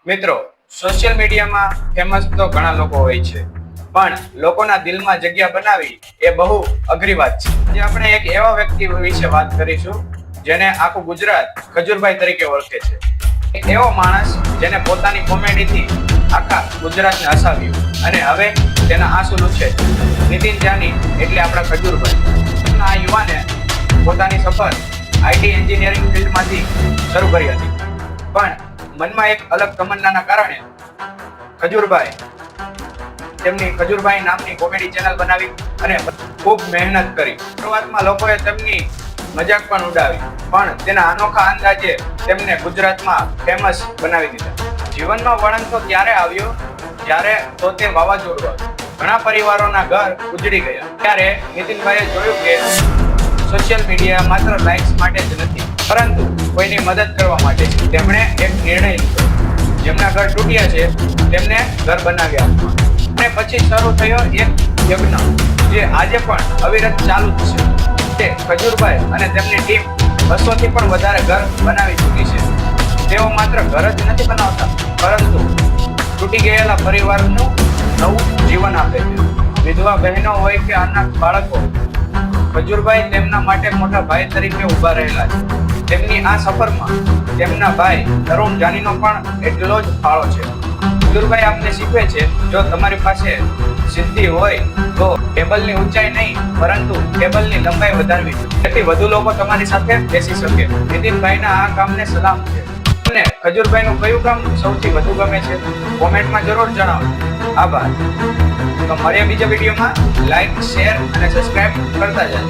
મિત્રો, સોશિયલ મીડિયામાં ફેમસ તો ઘણા લોકો હોય છે, પણ લોકોના દિલમાં જગ્યા બનાવી એ બહુ અઘરી વાત છે. આજે આપણે એક એવા વ્યક્તિ વિશે વાત કરીશું જેને આખું ગુજરાત ખજૂરભાઈ તરીકે ઓળખે છે. એક એવો માણસ જેને પોતાની કોમેડીથી આખા ગુજરાતને હસાવ્યું અને હવે તેના આંસુ લૂછે છે. નીતિન જાની એટલે આપણા ખજૂરભાઈ. આ યુવાને પોતાની સફર આઈટી એન્જિનિયરિંગ ફિલ્ડમાંથી શરૂ કરી હતી, પણ મનમાં એક અલગ તમન્નાના કારણે ખજૂરભાઈ તેમની ખજૂરભાઈ નામની કોમેડી ચેનલ બનાવી અને ખૂબ મહેનત કરી. શરૂઆતમાં લોકોએ તેમની મજાક પણ ઉડાવી, પણ તેના અનોખા અંદાજે તેમને ગુજરાતમાં ફેમસ બનાવી દીધા. જીવનમાં વળાંક તો ત્યારે આવ્યો જ્યારે તો તે વાવાઝોડું આવ્યું. ઘણા પરિવારોના ઘર ઉજળી ગયા. ત્યારે નીતિનભાઈએ જોયું કે સોશિયલ મીડિયા માત્ર લાઇક્સ માટે જ નથી, પરંતુ કોઈની મદદ કરવા માટે છે. તેમણે એક નિર્ણય લીધો. જેમના ઘર તૂટ્યા છે તેમને ઘર બનાવ્યા અને પછી શરૂ થયો એક યજ્ઞ જે આજે પણ અવિરત ચાલુ જ છે. તે ખજૂરભાઈ અને તેમની ટીમ 200 થી પણ વધારે ઘર બનાવી ચૂકી છે. તેઓ માત્ર ઘર જ નથી બનાવતા, પરંતુ તૂટી ગયેલા પરિવારનું નવું જીવન આપે છે. વિધવા બહેનો હોય કે અનાથ બાળકો, ખજૂરભાઈ તેમના માટે મોટા ભાઈ તરીકે ઊભા રહેલા છે. તેમની આ સફરમાં તેમના ભાઈ તરુણ જાનીનો પણ એટલો જ ફાળો છે. ખજૂરભાઈ આપને શીખવે છે, જો તમારી પાસે સિદ્ધિ હોય તો ટેબલની ઊંચાઈ નહીં, પરંતુ ટેબલની લંબાઈ વધારવી જોઈએ, જેથી વધુ લોકો તમારી સાથે બેસી શકે. નીતિનભાઈના આ કામને સલામ છે. અને ખજૂરભાઈનું કયું કામ સૌથી વધુ ગમે છે? કોમેન્ટમાં જરૂર જણાવો. આભાર. તો મળીએ બીજા વિડીયોમાં. લાઈક, શેર અને સબસ્ક્રાઇબ કરતા જજો.